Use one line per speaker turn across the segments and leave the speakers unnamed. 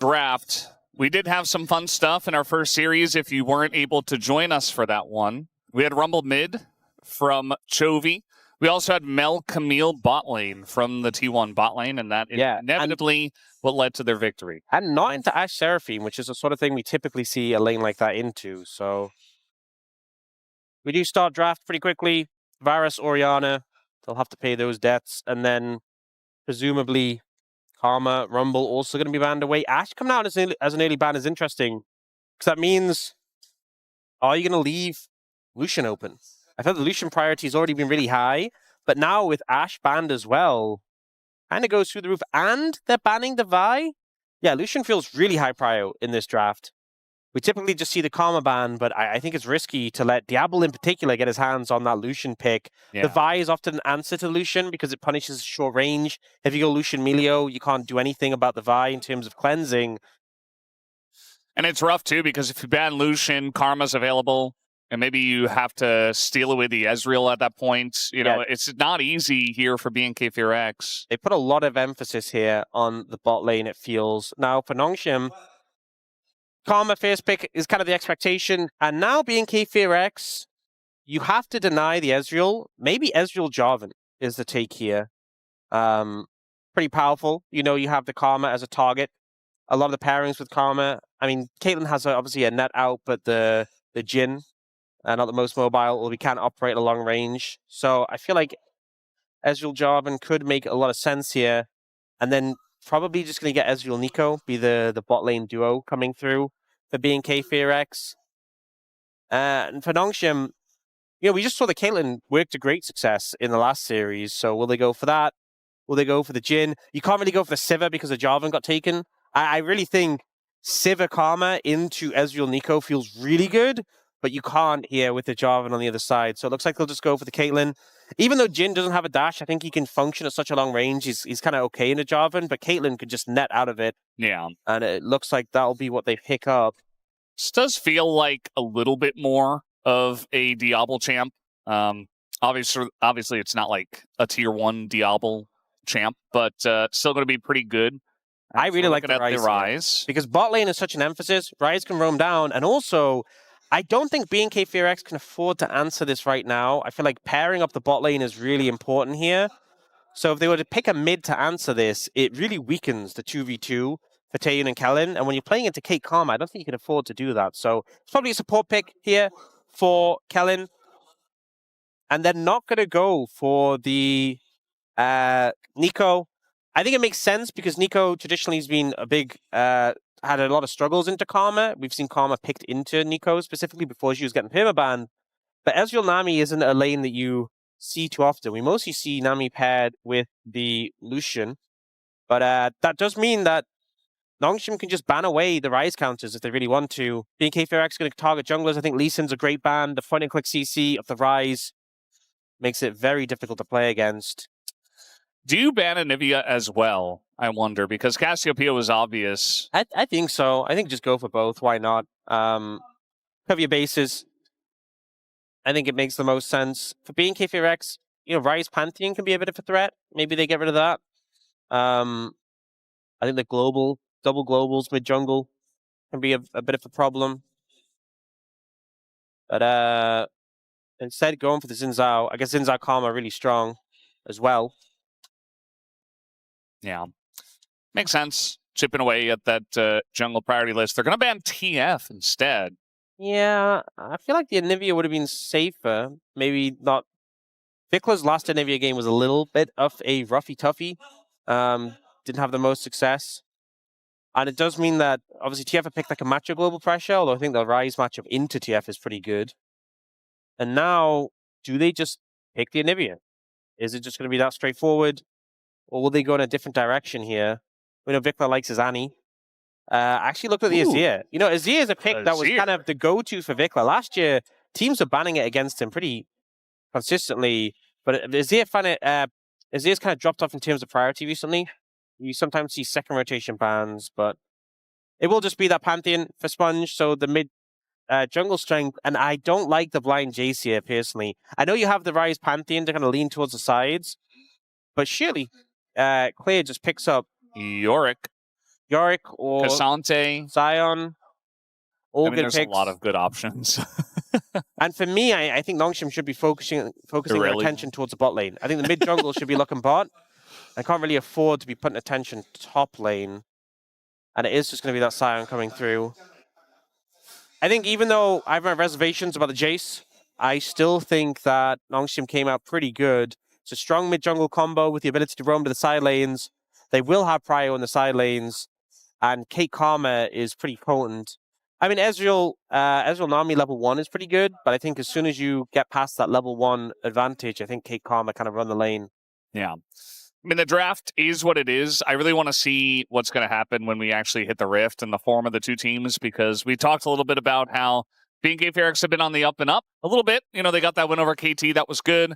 draft. We did have some fun stuff in our first series if you weren't able to join us for that one. We had Rumble mid from Chovy. We also had Mel Camille bot lane from the T1 bot lane, and that is inevitably what led to their victory.
And not into Ashe Seraphine, which is the sort of thing we typically see a lane like that into. So we do start draft pretty quickly. Varus, Orianna, they'll have to pay those debts. And then presumably Karma, Rumble also going to be banned away. Ashe coming out as an early ban is interesting, because that means, are you going to leave Lucian open? I thought the Lucian priority has already been really high, but now with Ashe banned as well, kind of goes through the roof. And they're banning the Vi. Yeah, Lucian feels really high prio in this draft. We typically just see the Karma ban, but I think it's risky to let Diable in particular get his hands on that Lucian pick. Yeah. The Vi is often an answer to Lucian because it punishes short range. If you go Lucian Melio, you can't do anything about the Vi in terms of cleansing.
And it's rough too, because if you ban Lucian, Karma's available, and maybe you have to steal away the Ezreal at that point. You know, it's not easy here for BNK FEARX.
They put a lot of emphasis here on the bot lane, it feels. Now, for Nongshim, Karma first pick is kind of the expectation. And now BNK FEARX, you have to deny the Ezreal. Maybe Ezreal Jarvan is the take here. Pretty powerful. You know, you have the Karma as a target. A lot of the pairings with Karma. I mean, Caitlyn has obviously a net out, but the Jhin, not the most mobile, or we can't operate at long range. So I feel like Ezreal Jarvan could make a lot of sense here. And then probably just going to get Ezreal Nico, be the bot lane duo coming through for BNK FEARX. And for Nongshim, you know, we just saw the Caitlyn work to great success in the last series. So will they go for that? Will they go for the Jhin? You can't really go for the Sivir because the Jarvan got taken. I really think Sivir Karma into Ezreal Nico feels really good, but you can't here with the Jarvan on the other side. So it looks like they'll just go for the Caitlyn. Even though Jhin doesn't have a dash, I think he can function at such a long range. He's kind of okay in a Jarvan, but Caitlyn could just net out of it.
Yeah. And
it looks like that'll be what they pick up.
This does feel like a little bit more of a Diable champ. Obviously, it's not like a tier 1 Diable champ, but still going to be pretty good.
I really like the Ryze. Because bot lane is such an emphasis. Ryze can roam down. And also, I don't think BNK FEARX can afford to answer this right now. I feel like pairing up the bot lane is really important here. So if they were to pick a mid to answer this, it really weakens the 2v2 for Taeyoon and Kellin. And when you're playing into Kate Karma, I don't think you can afford to do that. So it's probably a support pick here for Kellin. And they're not going to go for the Nico. I think it makes sense because Nico traditionally has been a big, had a lot of struggles into Karma. We've seen Karma picked into Nico specifically before she was getting permabanned. But Ezreal Nami isn't a lane that you see too often. We mostly see Nami paired with the Lucian. But that does mean that Nongshim can just ban away the Ryze counters if they really want to. BNK FEARX is going to target junglers. I think Lee Sin's a great ban. The point-and-click CC of the Ryze makes it very difficult to play against.
Do you ban Anivia as well, I wonder? Because Cassiopeia was obvious.
I think so. I think just go for both. Why not? Cover your bases. I think it makes the most sense. For BNK FEARX, you know, Ryze Pantheon can be a bit of a threat. Maybe they get rid of that. I think the double globals mid-jungle can be a bit of a problem. But instead, going for the Xin Zhao. I guess Xin Zhao Karma are really strong as well.
Yeah. Makes sense. Chipping away at that jungle priority list. They're going to ban TF instead.
Yeah, I feel like the Anivia would have been safer. Maybe not. VicLa's last Anivia game was a little bit of a roughy-toughy. Didn't have the most success. And it does mean that, obviously, TF have picked like a matchup global pressure, although I think the Ryze matchup into TF is pretty good. And now, do they just pick the Anivia? Is it just going to be that straightforward? Or will they go in a different direction here? We know VicLa likes his Annie. Actually, look at the Azir. You know, Azir is a pick that was kind of the go-to for VicLa. Last year, teams were banning it against him pretty consistently. But Azir's kind of dropped off in terms of priority recently. You sometimes see second rotation bans, but it will just be that Pantheon for Sponge. So the mid jungle strength, and I don't like the blind Jayce here, personally. I know you have the Ryze Pantheon to kind of lean towards the sides, but surely Claire just picks up
Yorick.
Yorick or
Cassante.
Sion. All good
there's
picks.
a lot of good options.
And for me, I think Nongshim should be focusing their attention towards the bot lane. I think the mid jungle should be looking bot. I can't really afford to be putting attention top lane. And it is just going to be that Sion coming through. I think even though I have my reservations about the Jayce, I still think that Nongshim came out pretty good. It's a strong mid-jungle combo with the ability to roam to the side lanes. They will have prio in the side lanes. And Kate Karma is pretty potent. I mean, Ezreal Nami level 1 is pretty good, but I think as soon as you get past that level 1 advantage, I think Kate Karma kind of run the lane.
Yeah. I mean, the draft is what it is. I really want to see what's going to happen when we actually hit the rift and the form of the two teams, because we talked a little bit about how BNK FEARX have been on the up and up a little bit. You know, they got that win over KT. That was good.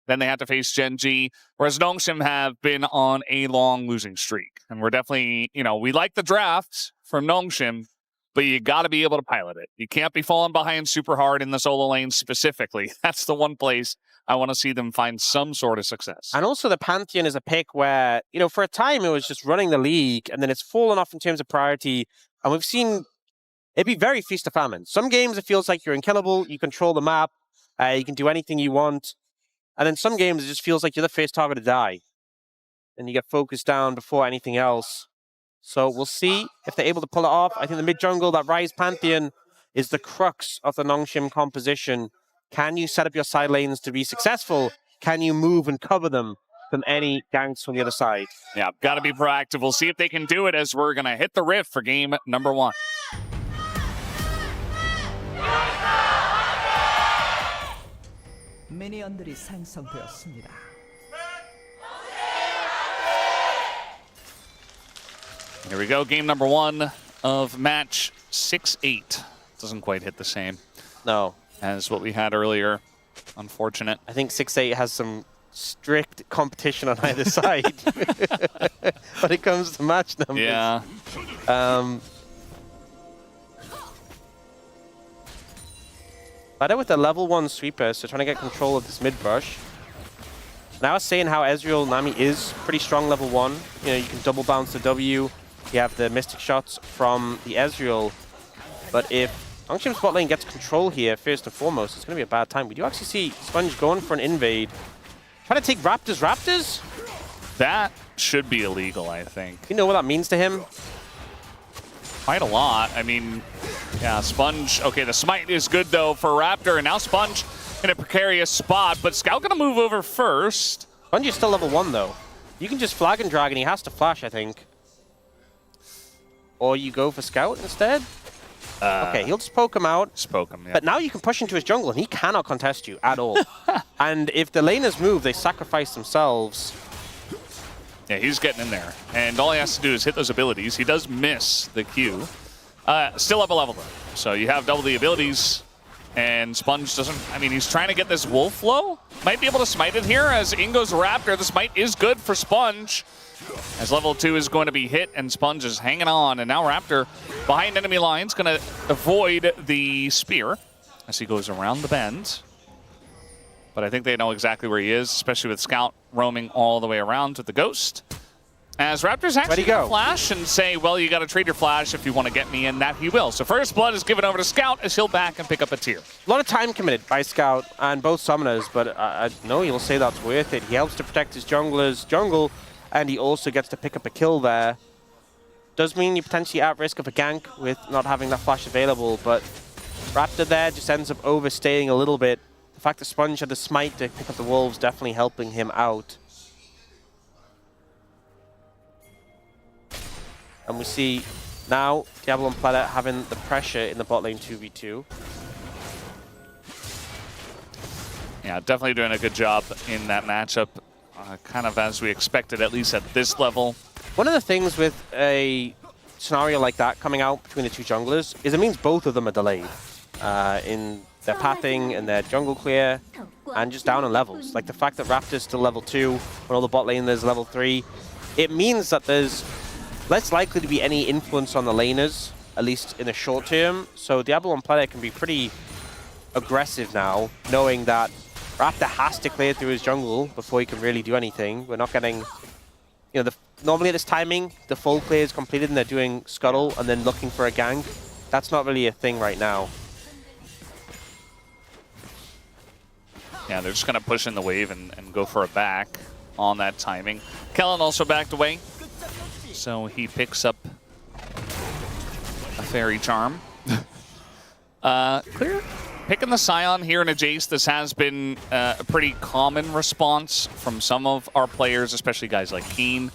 Then they had to face Gen G, whereas Nongshim have been on a long losing streak. And we're definitely, you know, we like the draft from Nongshim, but you got to be able to pilot it. You can't be falling behind super hard in the solo lane specifically. That's the one place I want to see them find some sort of success.
And also the Pantheon is a pick where, you know, for a time it was just running the league, and then it's fallen off in terms of priority. And we've seen it be very feast or famine. Some games it feels like you're unkillable, you control the map, you can do anything you want. And then some games it just feels like you're the first target to die. And you get focused down before anything else. So we'll see if they're able to pull it off. I think the mid-jungle, that Ryze Pantheon, is the crux of the Nongshim composition. Can you set up your side lanes to be successful? Can you move and cover them from any ganks from the other side?
Yeah, got to be proactive. We'll see if they can do it as we're going to hit the rift for game number 1.
미니언들이 생성되었습니다.
Here we go, game number 1 of match 6-8. Doesn't quite hit the same.
No.
As what we had earlier. Unfortunate.
I think 6-8 has some strict competition on either side. When it comes to match numbers.
Yeah.
But with the level 1 sweeper, so trying to get control of this mid brush. Now I was saying how Ezreal Nami is pretty strong level 1. You know, you can double bounce the W. You have the Mystic shots from the Ezreal. But if Nongshim's bot lane gets control here, first and foremost, it's going to be a bad time. We do actually see Sponge going for an invade. Trying to take Raptors.
That should be illegal, I think.
You know what that means to him?
Quite a lot. I mean, yeah, Sponge. Okay, the smite is good, though, for Raptor. And now Sponge in a precarious spot. But Scout going to move over first.
Sponge is still level 1, though. You can just flag and drag, and he has to flash, I think. Or you go for Scout instead? Okay, he'll just poke him out.
Just poke him, yeah.
But now you can push into his jungle, and he cannot contest you at all. And if the laners move, they sacrifice themselves.
Yeah, he's getting in there. And all he has to do is hit those abilities. He does miss the Q. Still up a level, though. So you have double the abilities. And Sponge doesn't... I mean, he's trying to get this Wolf Flow. Might be able to smite it here as in goes Raptor. The smite is good for Sponge. As level 2 is going to be hit, and Sponge is hanging on. And now Raptor, behind enemy lines, going to avoid the spear as he goes around the bend. But I think they know exactly where he is, especially with Scout roaming all the way around with the Ghost. As Raptor's actually going to flash and say, well, you got to trade your flash if you want to get me in, that he will. So first blood is given over to Scout as he'll back and pick up a tier.
A lot of time committed by Scout and both summoners, but I know you'll say that's worth it. He helps to protect his jungler's jungle, and he also gets to pick up a kill there. Does mean you're potentially at risk of a gank with not having that flash available, but Raptor there just ends up overstaying a little bit. The fact that Sponge had the smite to pick up the wolves definitely helping him out. And we see now Diable and Pleata having the pressure in the bot lane 2v2.
Yeah, definitely doing a good job in that matchup. Kind of as we expected, at least at this level.
One of the things with a scenario like that coming out between the two junglers is it means both of them are delayed in their pathing and their jungle clear and just down in levels. Like the fact that Raptor's still level 2 when all the bot lane is level 3, it means that there's less likely to be any influence on the laners, at least in the short term. So Diable and Pleata can be pretty aggressive now, knowing that Raptor has to clear through his jungle before he can really do anything. We're not getting you know, normally at this timing, the full play is completed and they're doing scuttle and then looking for a gank. That's not really a thing right now.
Yeah, they're just going to push in the wave and go for a back on that timing. Kellin also backed away, so he picks up a fairy charm. Clear. Picking the Sion here in a Jayce, this has been a pretty common response from some of our players, especially guys like Keen.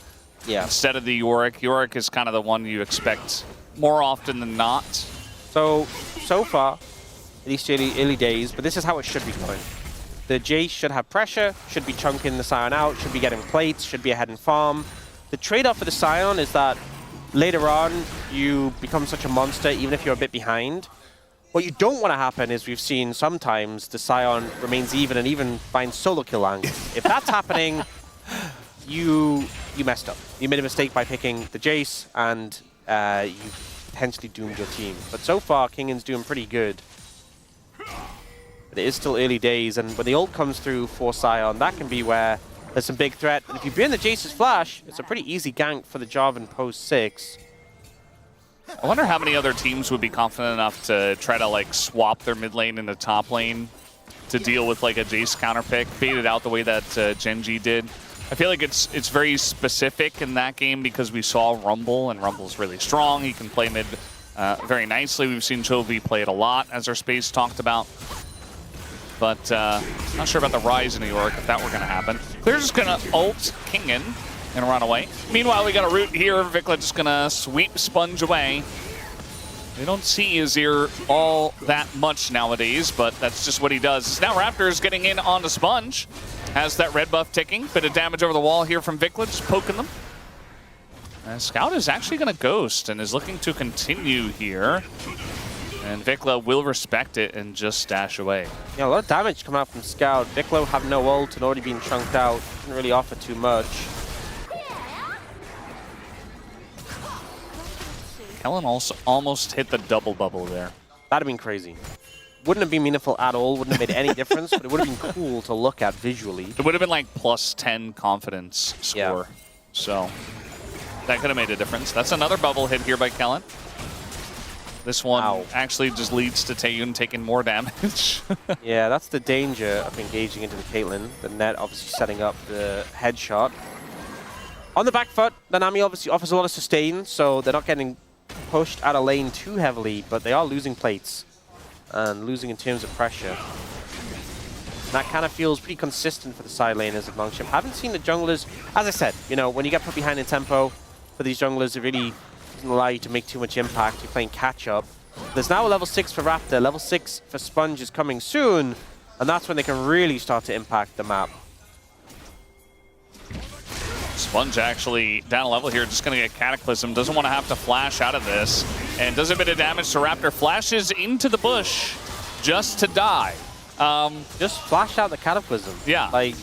Yeah.
Instead of the Yorick. Yorick is kind of the one you expect more often than not.
So far, at least early days, but this is how it should be going. The Jayce should have pressure, should be chunking the Sion out, should be getting plates, should be ahead in farm. The trade-off for the Sion is that later on, you become such a monster even if you're a bit behind. What you don't want to happen is we've seen sometimes the Sion remains even and even finds solo kill angles. If that's happening, you messed up. You made a mistake by picking the Jayce and you potentially doomed your team. But so far, Kingen's doing pretty good. But it is still early days, and when the ult comes through for Sion, that can be where there's some big threat. And if you burn the Jayce's flash, it's a pretty easy gank for the Jarvan post 6.
I wonder how many other teams would be confident enough to try to like swap their mid lane into top lane to deal with like a Jayce counter pick, bait it out the way that Gen.G did. I feel like it's very specific in that game because we saw Rumble, and Rumble's really strong. He can play mid very nicely. We've seen Chovy play it a lot, as our space talked about. But not sure about the Ryze in New York, if that were going to happen. Clear's just going to ult Kingen and run away. Meanwhile, we got a root here. VicLa just going to sweep Sponge away. We don't see Azir all that much nowadays, but that's just what he does. Now Raptor is getting in onto Sponge. Has that red buff ticking. Bit of damage over the wall here from VicLa, just poking them. And Scout is actually going to ghost and is looking to continue here. And VicLa will respect it and just dash away.
Yeah, a lot of damage coming out from Scout. VicLa have no ult and already been chunked out. Didn't really offer too much.
Kellin also almost hit the double bubble there.
That'd have been crazy. Wouldn't have been meaningful at all, wouldn't have made any difference, but it would have been cool to look at visually.
It would have been like plus 10 confidence score.
Yeah.
So that could have made a difference. That's another bubble hit here by Kellin. This one actually just leads to Taeyoon taking more damage.
Yeah, that's the danger of engaging into the Caitlyn. The net obviously setting up the headshot. On the back foot, the Nami obviously offers a lot of sustain, so they're not getting pushed out of lane too heavily, but they are losing plates and losing in terms of pressure. And that kind of feels pretty consistent for the side laners of Longship. Haven't seen the junglers, as I said, you know, when you get put behind in tempo for these junglers, it really doesn't allow you to make too much impact. You're playing catch-up. There's now a level 6 for Raptor. Level 6 for Sponge is coming soon, and that's when they can really start to impact the map.
Sponge actually down a level here, just going to get Cataclysm. Doesn't want to have to flash out of this. And does a bit of damage to Raptor. Flashes into the bush just to die.
Just flash out the Cataclysm.
Yeah.
Like,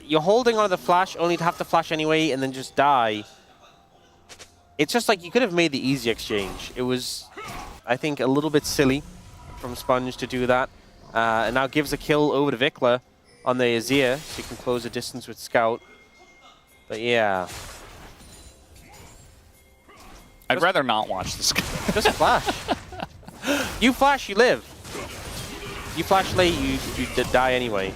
you're holding onto the flash only to have to flash anyway and then just die. It's just like you could have made the easy exchange. It was, I think, a little bit silly from Sponge to do that. And now gives a kill over to VicLa on the Azir, so you can close the distance with Scout. But yeah.
I'd rather not watch this.
Just flash. You flash, you live. You flash late, you die anyway.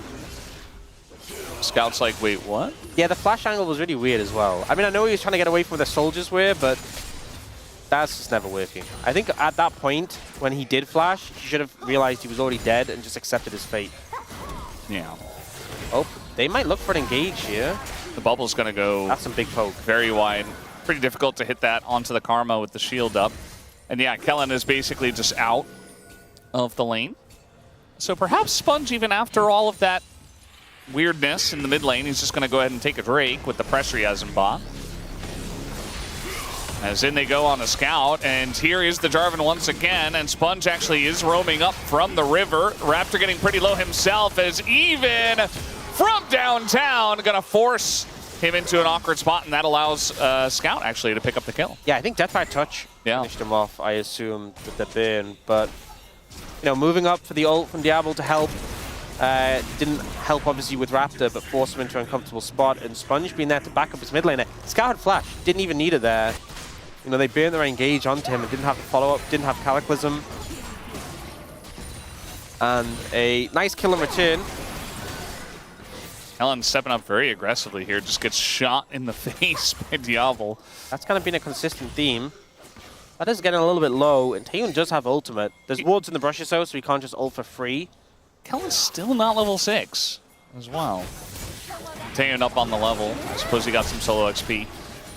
Scout's like, wait, what?
Yeah, the flash angle was really weird as well. I mean, I know he was trying to get away from where the soldiers were, but that's just never working. I think at that point, when he did flash, he should have realized he was already dead and just accepted his fate.
Yeah.
Oh, they might look for an engage here.
The bubble's going to go
That's some big poke.
very wide. Pretty difficult to hit that onto the Karma with the shield up. And yeah, Kellin is basically just out of the lane. So perhaps Sponge, even after all of that weirdness in the mid lane, he's just going to go ahead and take a Drake with the pressure he has in bot. As in they go on a Scout, and here is the Jarvan once again, and Sponge actually is roaming up from the river. Raptor getting pretty low himself, as even from downtown going to force him into an awkward spot, and that allows Scout actually to pick up the kill.
Yeah, I think Death by Touch finished him off, I assume, with the burn. But, you know, moving up for the ult from Diable to help. Didn't help, obviously, with Raptor, but forced him into an uncomfortable spot. And Sponge being there to back up his mid laner. Scout had flash. Didn't even need it there. You know, they burnt their engage onto him and didn't have the follow-up, didn't have Cataclysm. And a nice kill in return.
Kellin stepping up very aggressively here. Just gets shot in the face by Diable.
That's kind of been a consistent theme. That is getting a little bit low, and Taeyoon does have ultimate. There's wards in the brushes though, so he can't just ult for free.
Kellin's still not level 6 as well. Taeyoon up on the level. I suppose he got some solo XP.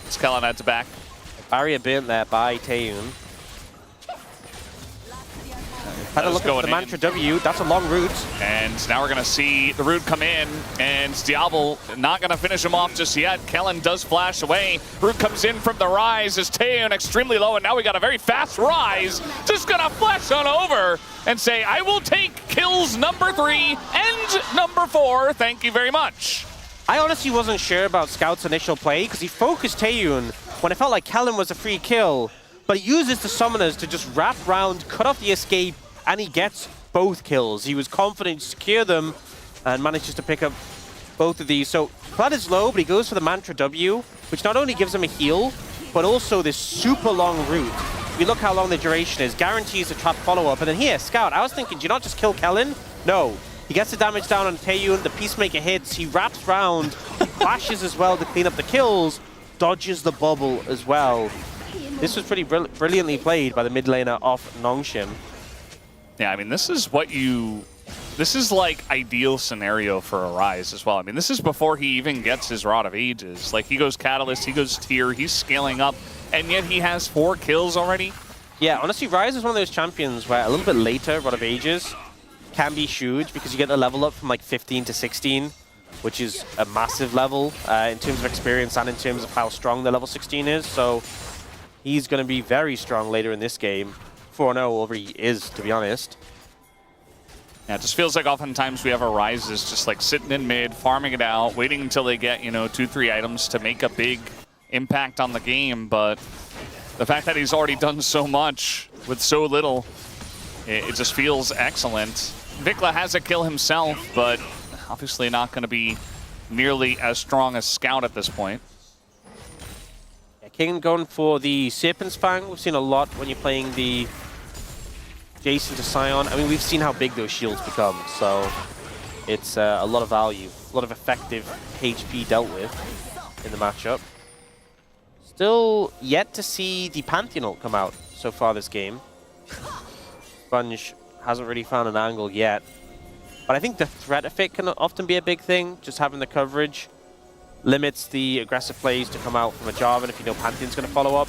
It's Kellin at the back.
Barrier burnt there by Taeyoon. Had a look at the Mantra W. That's a long route.
And now we're going to see the root come in, and Diable not going to finish him off just yet. Kellin does flash away. Root comes in from the Ryze as Taeyoon extremely low, and now we got a very fast Ryze. Just going to flash on over and say, I will take kills number 3 and number 4. Thank you very much.
I honestly wasn't sure about Scout's initial play because he focused Taeyoon when it felt like Kellin was a free kill, but he uses the summoners to just wrap round, cut off the escape, and he gets both kills. He was confident to secure them and manages to pick up both of these. So Pleata's low, but he goes for the Mantra W, which not only gives him a heal, but also this super long route. If you look how long the duration is, guarantees a trap follow-up. And then here, Scout, I was thinking, do you not just kill Kellin? No. He gets the damage down on Taeyoon, the Peacemaker hits, he wraps round, he flashes as well to clean up the kills, dodges the bubble as well. This was pretty brilliantly played by the mid laner off Nongshim.
Yeah, I mean, this is like ideal scenario for a Ryze as well. I mean, this is before he even gets his Rod of Ages. Like, he goes Catalyst, he goes Tier, he's scaling up, and yet he has 4 kills already.
Yeah, honestly, Ryze is one of those champions where a little bit later, Rod of Ages can be huge because you get the level up from like 15 to 16, which is a massive level in terms of experience and in terms of how strong the level 16 is. So he's going to be very strong later in this game. 4-0 over he is, to be honest.
Yeah, it just feels like oftentimes we have our Ryzes just like sitting in mid, farming it out, waiting until they get, 2-3 items to make a big impact on the game. But the fact that he's already done so much with so little, it just feels excellent. VicLa has a kill himself, but obviously not going to be nearly as strong as Scout at this point.
Kingen going for the Serpent's Fang. We've seen a lot when you're playing the Jayce into Sion. I mean, we've seen how big those shields become, so it's a lot of value, a lot of effective HP dealt with in the matchup. Still yet to see the Pantheon ult come out so far this game. Sponge hasn't really found an angle yet, but I think the threat of it can often be a big thing, just having the coverage. Limits the aggressive plays to come out from a Jarvan if you know Pantheon's going to follow up.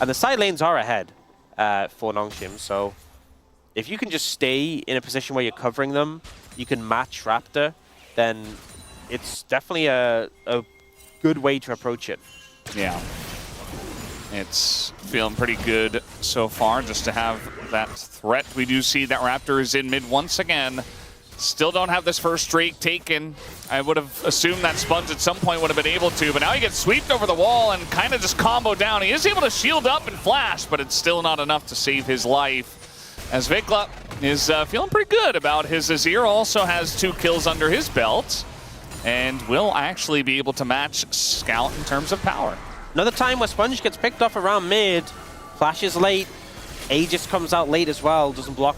And the side lanes are ahead for Nongshim, so if you can just stay in a position where you're covering them, you can match Raptor, then it's definitely a good way to approach it.
Yeah. It's feeling pretty good so far just to have that threat. We do see that Raptor is in mid once again. Still don't have this first streak taken. I would have assumed that Sponge at some point would have been able to, but now he gets sweeped over the wall and kind of just combo down. He is able to shield up and flash, but it's still not enough to save his life. As VicLa is feeling pretty good about his Azir, also has 2 kills under his belt, and will actually be able to match Scout in terms of power.
Another time where Sponge gets picked off around mid, flashes late, Aegis comes out late as well, doesn't block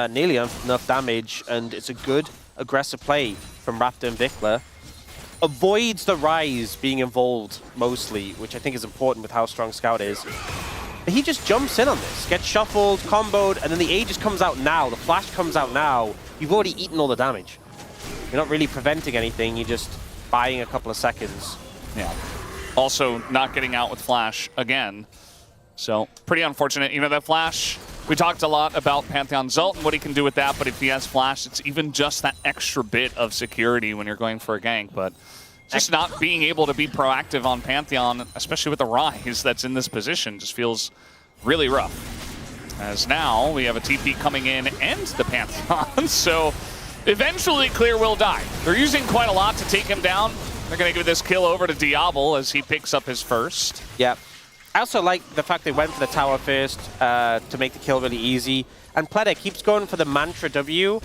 nearly enough damage, and it's a good aggressive play from Raptor and VicLa. Avoids the Ryze being involved mostly, which I think is important with how strong Scout is. But he just jumps in on this, gets shuffled, comboed, and then the Aegis comes out now, the flash comes out now. You've already eaten all the damage. You're not really preventing anything, you're just buying a couple of seconds.
Yeah. Also not getting out with flash again. So pretty unfortunate. That flash, we talked a lot about Pantheon's ult and what he can do with that, but if he has flash, it's even just that extra bit of security when you're going for a gank. But just not being able to be proactive on Pantheon, especially with the Ryze that's in this position, just feels really rough. As now we have a TP coming in and the Pantheon, so eventually Clear will die. They're using quite a lot to take him down. They're going to give this kill over to Diable as he picks up his first.
Yeah. I also like the fact they went for the tower first to make the kill really easy. And Pleata keeps going for the Mantra W,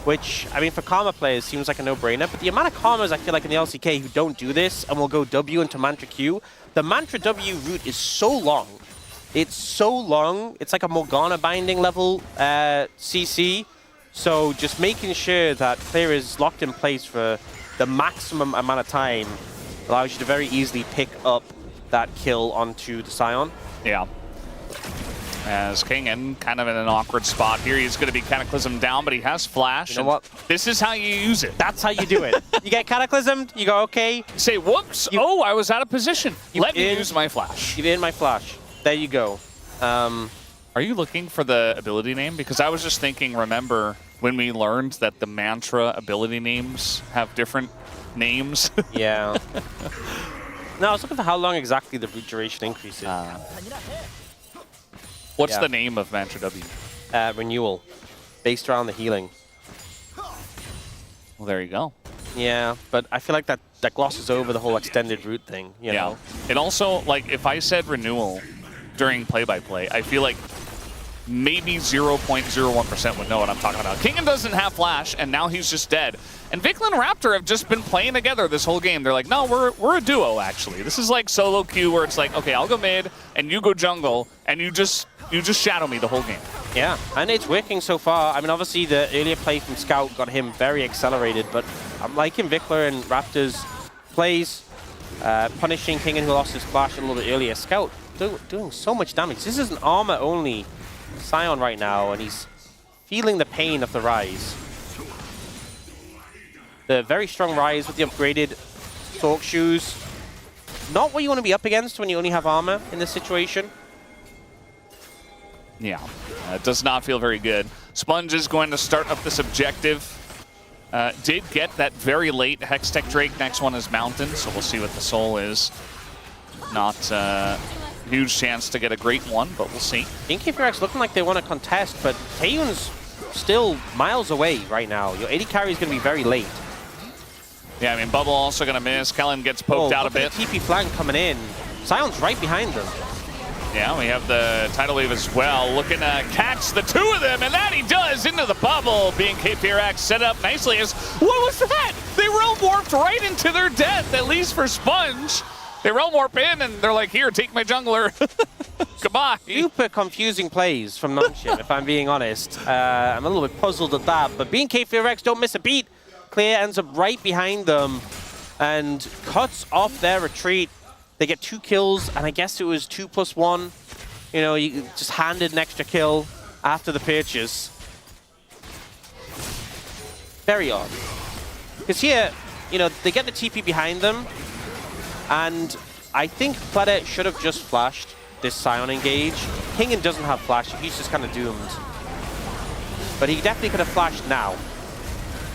which, I mean, for Karma players seems like a no-brainer, but the amount of Karmas I feel like in the LCK who don't do this and will go W into Mantra Q, the Mantra W route is so long. It's so long. It's like a Morgana binding level CC. So just making sure that player is locked in place for the maximum amount of time allows you to very easily pick up that kill onto the Sion.
Yeah. As Kingen kind of in an awkward spot here. He's going to be Cataclysm down, but he has Flash.
You know what?
This is how you use it.
That's how you do it. You get Cataclysmed, you go, okay.
Say, whoops, oh, I was out of position. Let me use my Flash.
You've in my Flash. There you go.
Are you looking for the ability name? Because I was just thinking, remember when we learned that the Mantra ability names have different names?
Yeah. No, I was looking for how long exactly the root duration increases.
What's the name of Mantra W?
Renewal, based around the healing.
Well, there you go.
Yeah, but I feel like that glosses over the whole extended root thing, you know?
And also, like, if I said renewal during play-by-play, I feel like maybe 0.01% would know what I'm talking about. Kingen doesn't have Flash, and now he's just dead. And VicLa and Raptor have just been playing together this whole game. They're like, no, we're a duo, actually. This is like solo queue where it's like, okay, I'll go mid, and you go jungle, and you just shadow me the whole game.
Yeah, and it's working so far. I mean, obviously, the earlier play from Scout got him very accelerated, but I'm liking VicLa and Raptor's plays, punishing Kingen who lost his Flash a little bit earlier. Scout doing so much damage. This is an armor-only Sion right now, and he's feeling the pain of the Ryze. The very strong Ryze with the upgraded Sork shoes. Not what you want to be up against when you only have armor in this situation.
Yeah, it does not feel very good. Sponge is going to start up this objective. Did get that very late Hextech Drake. Next one is Mountain, so we'll see what the soul is. Not huge chance to get a great one, but we'll see.
BNK FEARX looking like they want to contest, but Taeyoon's still miles away right now. Your AD carry is going to be very late.
Yeah, I mean, Bubble also going to miss. Kellin gets poked out a bit.
The TP flank coming in. Sion's right behind them.
Yeah, we have the tidal wave as well. Looking to catch the two of them, and that he does into the bubble. BNK FEARX set up nicely as, what was that? They realm warped right into their death, at least for Sponge. They realm warp in, and they're like, here, take my jungler. Goodbye.
Super confusing plays from Nongshim, if I'm being honest. I'm a little bit puzzled at that, but BNK FEARX don't miss a beat. Clear ends up right behind them and cuts off their retreat. They get 2 kills, and I guess it was 2+1. You know, you just handed an extra kill after the purchase. Very odd. Because here, you know, they get the TP behind them, and I think Pleata should have just flashed this Sion engage. Kingen doesn't have flash, he's just kind of doomed. But he definitely could have flashed now,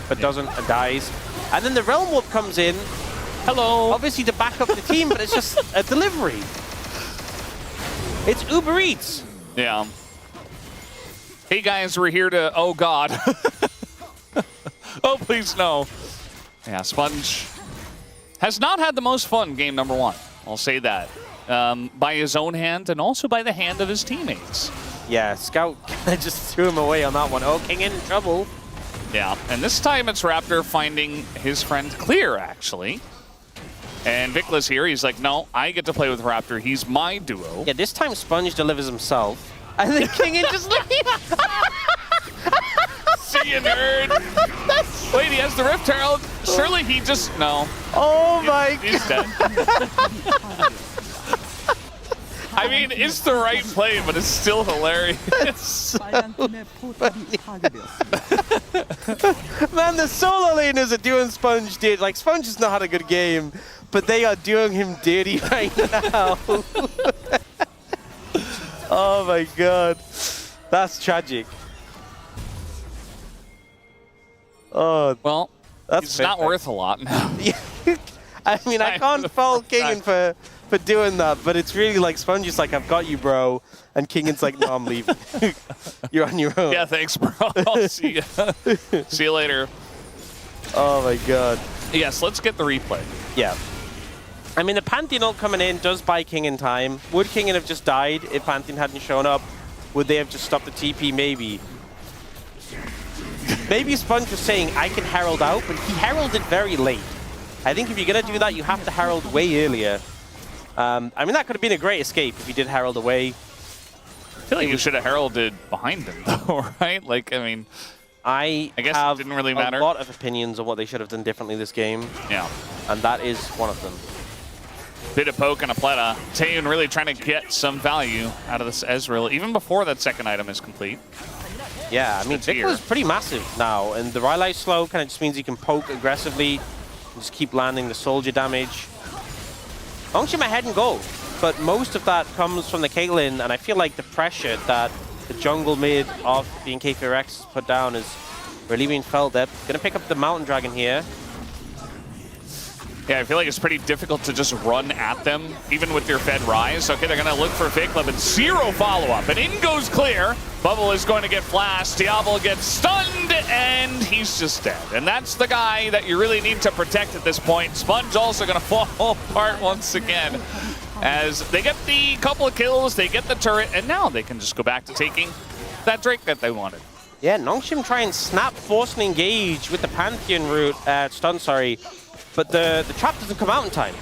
but doesn't and dies. And then the Realm Warp comes in.
Hello.
Obviously to back up the team, but it's just a delivery. It's Uber Eats.
Yeah. Hey guys, we're here to, oh God. Oh, please no. Yeah, Sponge has not had the most fun game number 1. I'll say that. By his own hand and also by the hand of his teammates.
Yeah, Scout just threw him away on that one. Oh, Kingen in trouble.
Yeah, and this time it's Raptor finding his friend Clear, actually. And VicLa's here. He's like, no, I get to play with Raptor. He's my duo.
Yeah, this time Sponge delivers himself. And then Kingen just leaves.
See you, nerd. Wait, he has the Rift Herald. Surely he just, no.
Oh my
He's dead. I mean, it's the right play, but it's still hilarious.
빨간 팀의 포탑이 파괴되었습니다.
Man, the solo laners are doing Sponge dirty. Like, Sponge has not had a good game, but they are doing him dirty right now. Oh my god. That's tragic. Oh,
Well,
that's
it's not worth a lot now.
Yeah. I mean, I can't fault Kingen for doing that, but it's really like Sponge is like, I've got you, bro. And Kingen's like, no, I'm leaving. You're on your own.
Yeah, thanks, bro. I'll see you. See you later.
Oh my god.
Yes, let's get the replay.
Yeah. I mean, the Pantheon ult coming in does buy Kingen time. Would Kingen have just died if Pantheon hadn't shown up? Would they have just stopped the TP? Maybe. maybe Sponge was saying, I can herald out, but he heralded very late. I think if you're going to do that, you have to herald way earlier. I mean, that could have been a great escape if he did herald away.
I feel like you should have heralded behind him, though, right? Like, I mean,
I
guess
have
it didn't really matter.
A lot of opinions on what they should have done differently this game.
Yeah.
And that is one of them.
Bit of poke and a Pleata. Taeyoon really trying to get some value out of this Ezreal, even before that second item is complete.
Yeah, I mean, VicLa's pretty massive now, and the Ryze slow kind of just means you can poke aggressively and just keep landing the soldier damage. Nongshim ahead and go, but most of that comes from the Caitlyn, and I feel like the pressure that the jungle mid of BNK FEARX put down is really being felt. They're going to pick up the Mountain Dragon here.
Yeah, I feel like it's pretty difficult to just run at them, even with your fed Ryze. Okay, they're going to look for VicLa, but zero follow-up. And in goes clear. Bubble is going to get flashed. Diable gets stunned, and he's just dead. And that's the guy that you really need to protect at this point. Sponge also going to fall apart once again. As they get the couple of kills, they get the turret, and now they can just go back to taking that Drake that they wanted.
Yeah, Nongshim try and snap, force, and engage with the Pantheon route, stun, sorry. But the trap doesn't come out in time.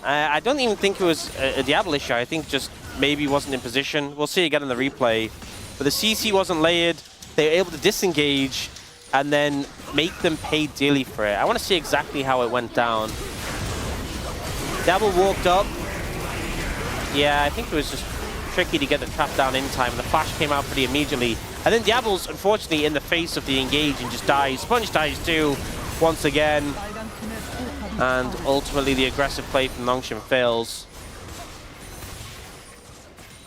I don't even think it was a Diable issue. I think just maybe wasn't in position. We'll see again in the replay. But the CC wasn't layered. They were able to disengage and then make them pay dearly for it. I want to see exactly how it went down. Diable walked up. Yeah, I think it was just tricky to get the trap down in time. The flash came out pretty immediately. And then Diable's, unfortunately, in the face of the engage and just dies. Sponge dies too, once again. And ultimately, the aggressive play from Nongshim fails.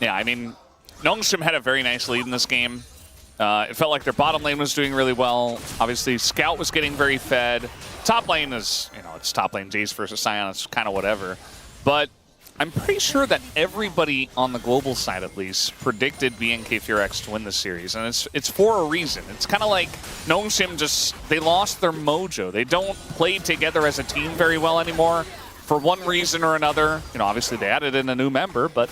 Yeah, I mean, Nongshim had a very nice lead in this game. It felt like their bottom lane was doing really well. Obviously, Scout was getting very fed. Top lane is, you know, it's top lane Jayce versus Sion. It's kind of whatever. But I'm pretty sure that everybody on the global side, at least, predicted BNK FEARX to win this series. And it's for a reason. It's kind of like Nongshim just, they lost their mojo. They don't play together as a team very well anymore for one reason or another. You know, obviously they added in a new member, but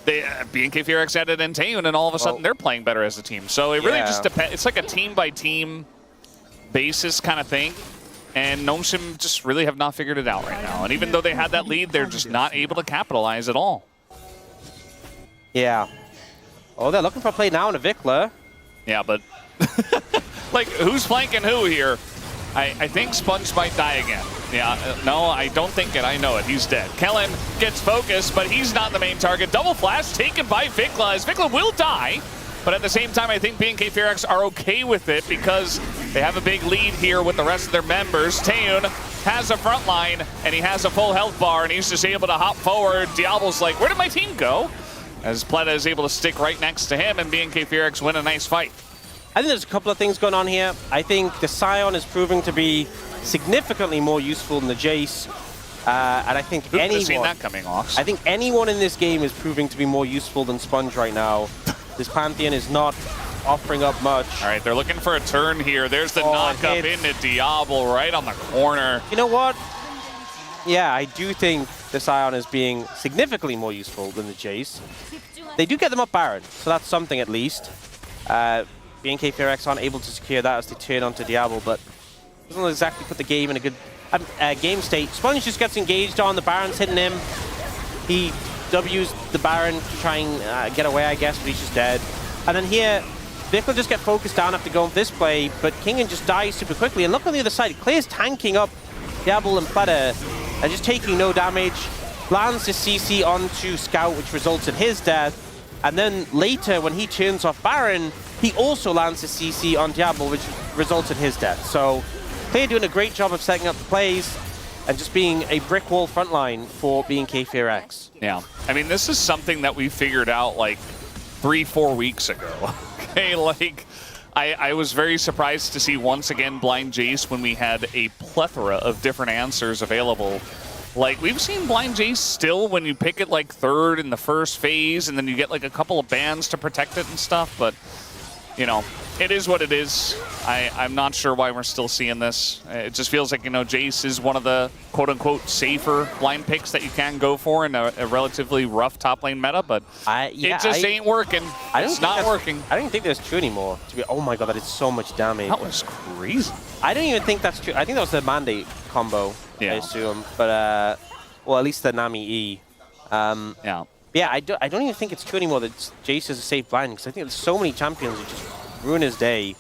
BNK FEARX added in Taeyoon, and all of a sudden they're playing better as a team. So it really just depends. It's like a team-by-team basis kind of thing. And Nongshim just really have not figured it out right now. And even though they had that lead, they're just not able to capitalize at all.
Yeah. Oh, they're looking for a play now in a VicLa.
Yeah, but like, who's flanking who here? I think Sponge might die again. Yeah, no, I don't think it. I know it. He's dead. Kellin gets focused, but he's not the main target. Double flash taken by VicLa, as VicLa will die. But at the same time, I think BNK FEARX are okay with it because they have a big lead here with the rest of their members. Taeyoon has a front line, and he has a full health bar, and he's just able to hop forward. Diable's like, where did my team go? As Pleata is able to stick right next to him, and BNK FEARX win a nice fight.
I think there's a couple of things going on here. I think the Sion is proving to be significantly more useful than the Jayce. And I think
seen that coming off.
I think anyone in this game is proving to be more useful than Sponge right now. This Pantheon is not offering up much.
All right, they're looking for a turn here. There's the knock up into Diable right on the corner.
You know what? Yeah, I do think the Sion is being significantly more useful than the Jayce. They do get them up Baron, so that's something at least. BNK FEARX aren't able to secure that as they turn onto Diable, but doesn't exactly put the game in a good game state. Sponge just gets engaged on, the Baron's hitting him. He W's the Baron to try and get away, I guess, but he's just dead. And then here, VicLa just get focused down after going for this play, but Kingen just dies super quickly. And look on the other side, Clay's tanking up Diable and Pleata and just taking no damage. Lands the CC onto Scout, which results in his death. And then later, when he turns off Baron, he also lands the CC on Diable, which results in his death. So Clay doing a great job of setting up the plays and just being a brick wall frontline for BNK FEARX.
Yeah, I mean, this is something that we figured out like 3-4 weeks ago. Okay, like, I was very surprised to see once again blind Jayce when we had a plethora of different answers available. Like, we've seen blind Jayce still when you pick it like third in the first phase, and then you get like a couple of bans to protect it and stuff, but, you know, it is what it is. I'm not sure why we're still seeing this. It just feels like, you know, Jayce is one of the quote-unquote safer line picks that you can go for in a relatively rough top lane meta, but it just ain't working. It's not working.
I don't think that's true anymore. Oh my god, that is so much damage.
That was crazy.
I don't even think that's true. I think that was the mandate combo, I assume. But, well, at least the Nami E. Yeah, I don't even think it's true anymore that Jayce is a safe blind, because I think there's so many champions who just ruin his day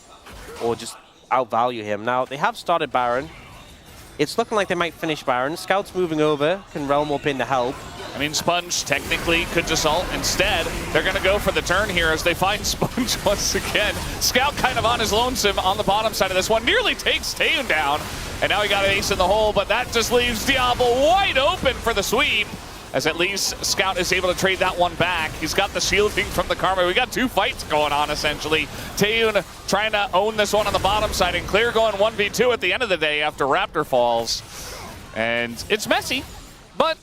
or just outvalue him. Now, they have started Baron. It's looking like they might finish Baron. Scout's moving over, can Realm Warp in to help.
I mean, Sponge technically could just ult. Instead, they're going to go for the turn here as they find Sponge once again. Scout kind of on his lonesome on the bottom side of this one. Nearly takes Taeyoon down. And now he got an ace in the hole, but that just leaves Diable wide open for the sweep. As at least Scout is able to trade that one back. He's got the shielding from the Karma. We got two fights going on, essentially. Taeyoon trying to own this one on the bottom side, and Clear going 1v2 at the end of the day after Raptor falls. And it's messy, but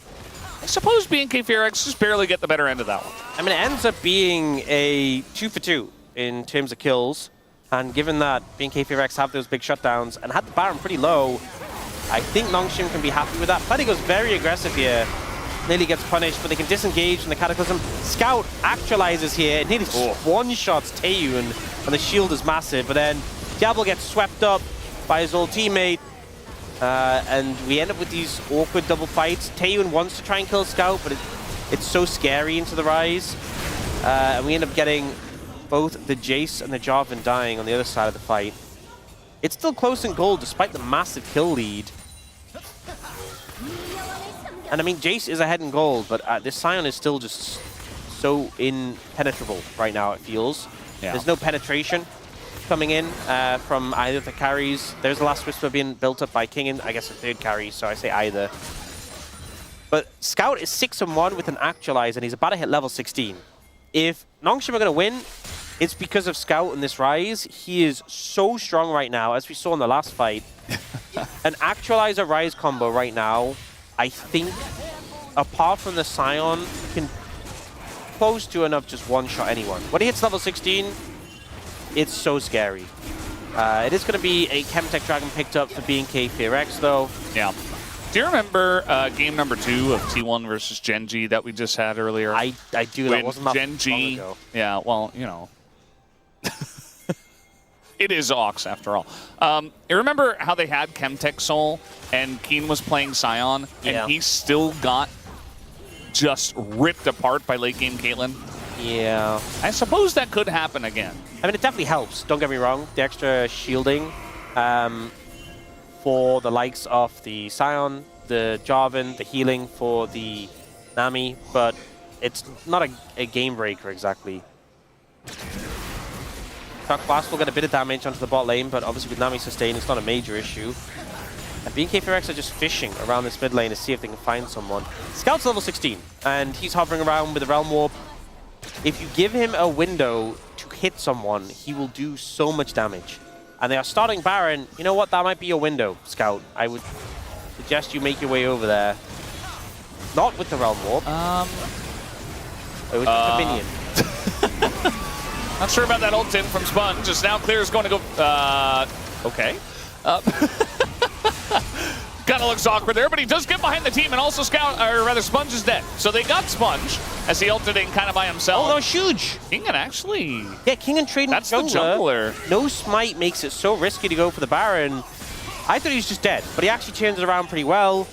I suppose BNK FEARX just barely get the better end of that one.
I mean, it ends up being a 2-for-2 in terms of kills. And given that BNK FEARX have those big shutdowns and had the Baron pretty low, I think Nongshim can be happy with that. Pleata goes very aggressive here. Nearly gets punished, but they can disengage from the Cataclysm. Scout actualizes here. It nearly one-shots Taeyoon, and the shield is massive. But then Diable gets swept up by his old teammate, and we end up with these awkward double fights. Taeyoon wants to try and kill Scout, but it's so scary into the Ryze. And we end up getting both the Jayce and the Jarvan dying on the other side of the fight. It's still close in gold, despite the massive kill lead. And I mean, Jayce is ahead in gold, but this Sion is still just so impenetrable right now, it feels. Yeah. There's no penetration coming in from either of the carries. There's the last Whisper being built up by Kingen, I guess a third carry, so I say either. But Scout is 6-1 with an Actualize, and he's about to hit level 16. If Nongshim are going to win, it's because of Scout and this Ryze. He is so strong right now, as we saw in the last fight. An Actualizer Ryze combo right now, I think, apart from the Sion, can close to enough just one-shot anyone. When he hits level 16, it's so scary. It is going to be a Chemtech Dragon picked up for BNK FEARX, though.
Yeah. Do you remember game number 2 of T1 versus Genji that we just had earlier?
I do. That wasn't that
Genji,
long ago.
Yeah, well, you know. It is Aux, after all. You remember how they had Chemtech Soul and Keen was playing Sion, and he still got just ripped apart by late game Caitlyn?
Yeah.
I suppose that could happen again.
I mean, it definitely helps, don't get me wrong. The extra shielding for the likes of the Sion, the Jarvan, the healing for the Nami, but it's not a game breaker exactly. Shock Blast will get a bit of damage onto the bot lane, but obviously with Nami sustained, it's not a major issue. And BNK FEARX are just fishing around this mid lane to see if they can find someone. Scout's level 16, and he's hovering around with the Realm Warp. If you give him a window to hit someone, he will do so much damage. And they are starting Baron. You know what? That might be your window, Scout. I would suggest you make your way over there. Not with the Realm Warp. With the Minion.
Not sure about that ult in from Sponge. Just now Clear is going to go... okay. Kind of looks awkward there, but he does get behind the team, and also Scout, or rather Sponge is dead. So they got Sponge as he ulted in kind of by himself.
Oh, that was huge.
Kingen actually...
Yeah, Kingen trading
that's the jungler.
No smite makes it so risky to go for the Baron. I thought he was just dead, but he actually turns it around pretty well.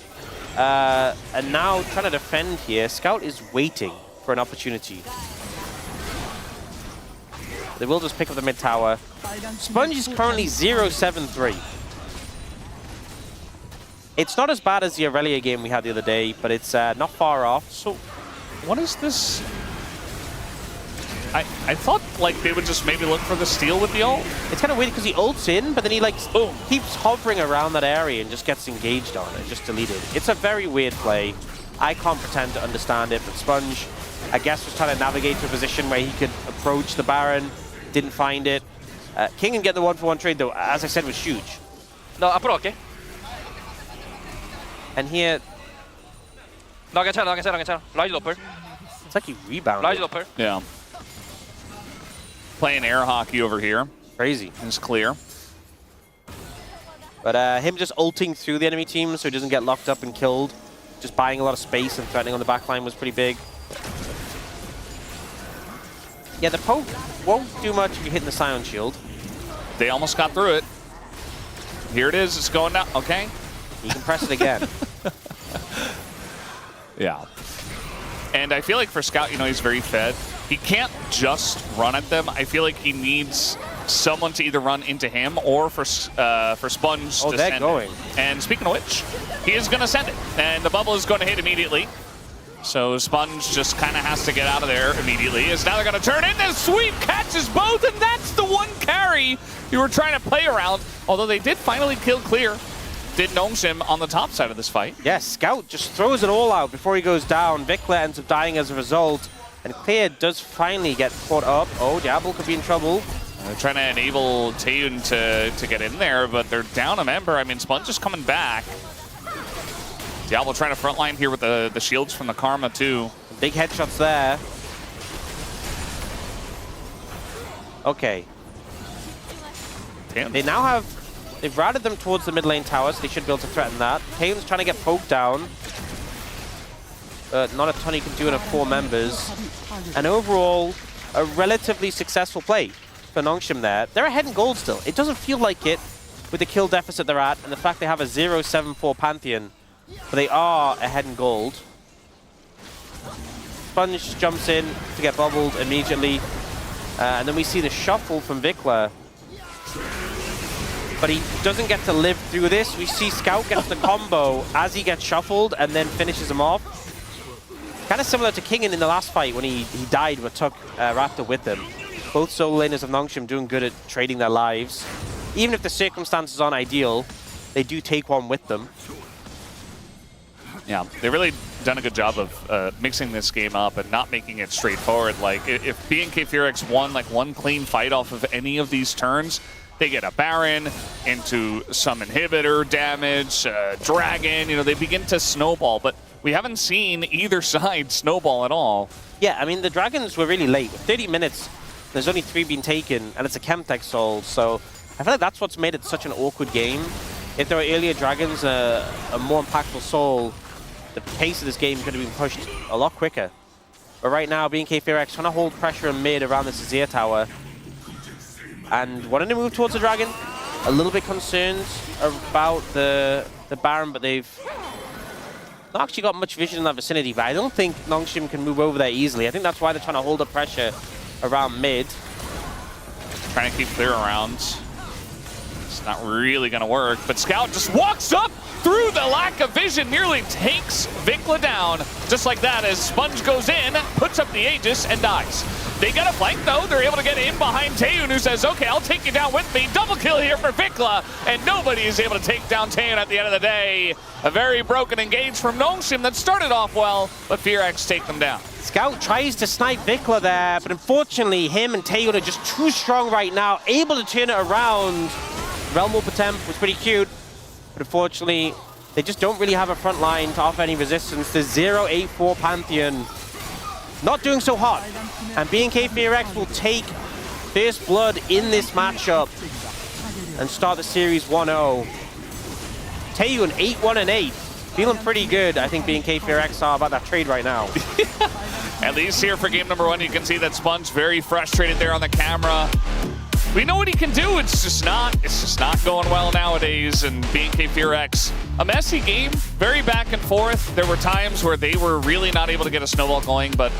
And now trying to defend here. Scout is waiting for an opportunity. They will just pick up the mid tower. Sponge is currently 0-7-3. It's not as bad as the Aurelia game we had the other day, but it's not far off.
So, what is this? I thought like they would just maybe look for the steal with the ult.
It's kind of weird because he ults in, but then he like keeps hovering around that area and just gets engaged on it, just deleted. It's a very weird play. I can't pretend to understand it, but Sponge, I guess, was trying to navigate to a position where he could approach the Baron. Didn't find it. Kingen get the 1-for-1 trade, though, as I said, was huge.
No, 앞으로 갈게.
And here...
나 괜찮아. 라이즈 노플.
It's like he rebounded.
라이즈 노플.
Yeah. Playing air hockey over here.
Crazy.
It's clear.
But him just ulting through the enemy team so he doesn't get locked up and killed, just buying a lot of space and threatening on the backline was pretty big. Yeah, the poke won't do much if you're hitting the Sion shield.
They almost got through it. Here it is. It's going down. Okay.
You can press it again.
Yeah. And I feel like for Scout, you know, he's very fed. He can't just run at them. I feel like he needs someone to either run into him or for Sponge to
they're
send
going.
it. And speaking of which, he is going to send it. And the bubble is going to hit immediately. So Sponge just kind of has to get out of there immediately. As now they're going to turn in. This sweep catches both, and that's the one carry you were trying to play around. Although they did finally kill clear. Did Nongshim on the top side of this fight.
Yes, Scout just throws it all out before he goes down. VicLa ends up dying as a result. And Clear does finally get caught up. Oh, Diable could be in trouble.
They're trying to enable Taeyoon to get in there, but they're down a member. I mean, Sponge is coming back. Diable trying to frontline here with the shields from the Karma, too.
Big headshots there. Okay.
Damn.
They now have... They've routed them towards the mid lane tower, so they should be able to threaten that. Taeyoon's trying to get poked down. Not a ton he can do in a 4 members. And overall, a relatively successful play for Nongshim there. They're ahead in gold still. It doesn't feel like it with the kill deficit they're at and the fact they have a 0-7-4 Pantheon. But they are ahead in gold. Sponge jumps in to get bubbled immediately. And then we see the shuffle from VicLa. But he doesn't get to live through this. We see Scout gets the combo as he gets shuffled and then finishes him off. Kind of similar to Kingen in the last fight when he died but took Raptor with him. Both solo laners of Nongshim doing good at trading their lives. Even if the circumstances aren't ideal, they do take one with them.
Yeah, they've really done a good job of mixing this game up and not making it straightforward. Like, if BNK FEARX won like one clean fight off of any of these turns, they get a Baron into some inhibitor damage, Dragon, you know, they begin to snowball. But we haven't seen either side snowball at all.
Yeah, I mean, the Dragons were really late. 30 minutes, there's only 3 being taken, and it's a Chemtech sold. So I feel like that's what's made it such an awkward game. If there were earlier Dragons, a more impactful soul, the pace of this game could have been pushed a lot quicker. But right now, BNK FEARX trying to hold pressure in mid around this Azir tower. And wanting to move towards the Dragon. A little bit concerned about the Baron, but they've not actually got much vision in that vicinity. But I don't think Nongshim can move over there easily. I think that's why they're trying to hold up pressure around mid.
Trying to keep clear around. It's not really going to work, but Scout just walks up through the lack of vision, nearly takes VicLa down. Just like that, as Sponge goes in, puts up the Aegis, and dies. They got a flank, though. They're able to get in behind Taeyoon, who says, okay, I'll take you down with me. Double kill here for VicLa, and nobody is able to take down Taeyoon at the end of the day. A very broken engage from Nongshim that started off well, but FEARX take them down.
Scout tries to snipe VicLa there, but unfortunately, him and Taeyoon are just too strong right now, able to turn it around. Realm Warp attempt was pretty cute, but unfortunately, they just don't really have a front line to offer any resistance. The 0-8-4 Pantheon not doing so hot, and BNK FEARX will take first blood in this matchup and start the series 1-0. Taeyoon 8-1-8, feeling pretty good. I think BNK FEARX are about that trade right now.
At least here for game number 1, you can see that Sponge very frustrated there on the camera. We know what he can do, it's just not going well nowadays, and BNK FEARX, a messy game, very back and forth. There were times where they were really not able to get a snowball going, but